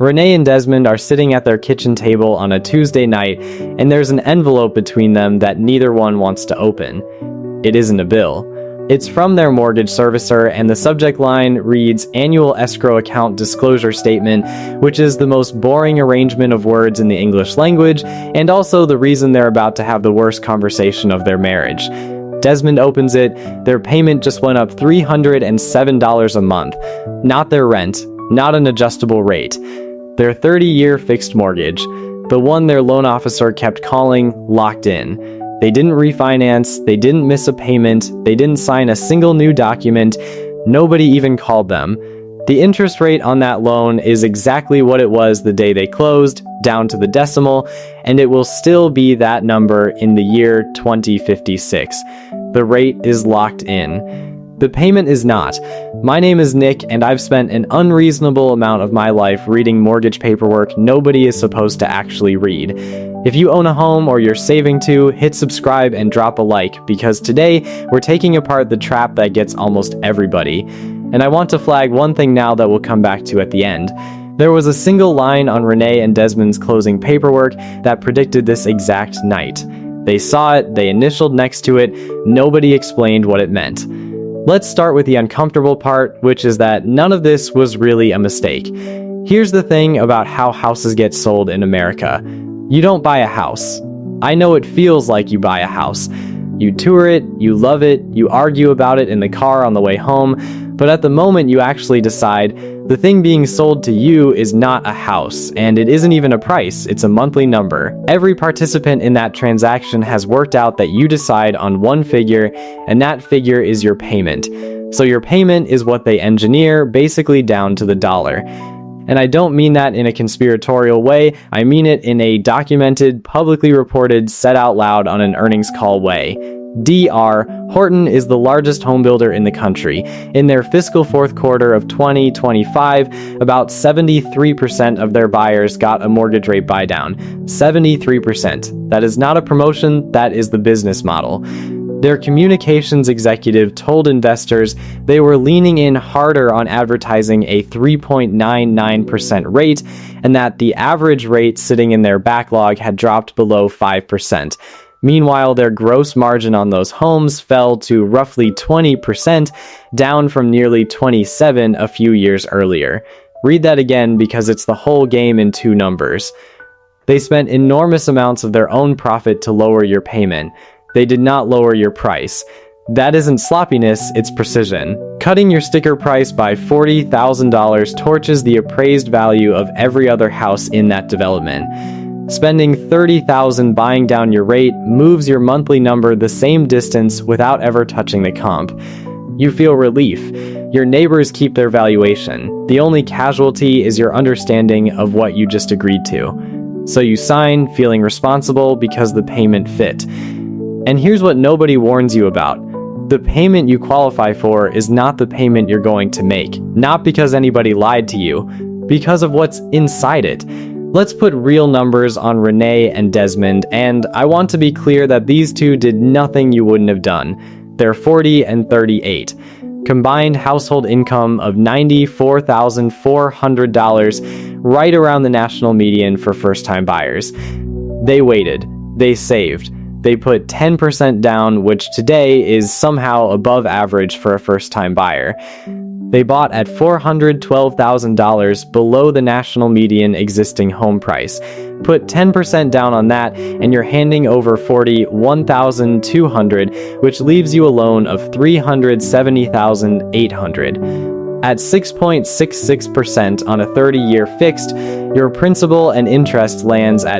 Renee and Desmond are sitting at their kitchen table on a Tuesday night, and there's an envelope between them that neither one wants to open. It isn't a bill. It's from their mortgage servicer, and the subject line reads Annual Escrow Account Disclosure Statement, which is the most boring arrangement of words in the English language, and also the reason they're about to have the worst conversation of their marriage. Desmond opens it. Their payment just went up $307 a month. Not their rent, not an adjustable rate. Their 30-year fixed mortgage, the one their loan officer kept calling locked in. They didn't refinance, they didn't miss a payment, they didn't sign a single new document, nobody even called them. The interest rate on that loan is exactly what it was the day they closed, down to the decimal, and it will still be that number in the year 2056. The rate is locked in. The payment is not. My name is Nick, and I've spent an unreasonable amount of my life reading mortgage paperwork nobody is supposed to actually read. If you own a home or you're saving to, hit subscribe and drop a like, because today we're taking apart the trap that gets almost everybody. And I want to flag one thing now that we'll come back to at the end. There was a single line on Renee and Desmond's closing paperwork that predicted this exact night. They saw it, they initialed next to it, nobody explained what it meant. Let's start with the uncomfortable part, which is that none of this was really a mistake. Here's the thing about how houses get sold in America. You don't buy a house. I know it feels like you buy a house. You tour it, you love it, you argue about it in the car on the way home, but at the moment you actually decide, the thing being sold to you is not a house, and it isn't even a price, it's a monthly number. Every participant in that transaction has worked out that you decide on one figure, and that figure is your payment. So your payment is what they engineer, basically down to the dollar. And I don't mean that in a conspiratorial way, I mean it in a documented, publicly reported, said out loud on an earnings call way. DR, Horton is the largest home builder in the country. In their fiscal fourth quarter of 2025, about 73% of their buyers got a mortgage rate buydown. 73%. That is not a promotion, that is the business model. Their communications executive told investors they were leaning in harder on advertising a 3.99% rate, and that the average rate sitting in their backlog had dropped below 5%. Meanwhile, their gross margin on those homes fell to roughly 20%, down from nearly 27% a few years earlier. Read that again because it's the whole game in two numbers. They spent enormous amounts of their own profit to lower your payment. They did not lower your price. That isn't sloppiness, it's precision. Cutting your sticker price by $40,000 torches the appraised value of every other house in that development. Spending $30,000 buying down your rate moves your monthly number the same distance without ever touching the comp. You feel relief. Your neighbors keep their valuation. The only casualty is your understanding of what you just agreed to. So you sign, feeling responsible because the payment fit. And here's what nobody warns you about. The payment you qualify for is not the payment you're going to make. Not because anybody lied to you, because of what's inside it. Let's put real numbers on Renee and Desmond, and I want to be clear that these two did nothing you wouldn't have done. They're 40 and 38. Combined household income of $94,400, right around the national median for first-time buyers. They waited. They saved. They put 10% down, which today is somehow above average for a first-time buyer. They bought at $412,000 below the national median existing home price. Put 10% down on that, and you're handing over $41,200, which leaves you a loan of $370,800. At 6.66% on a 30-year fixed, your principal and interest lands at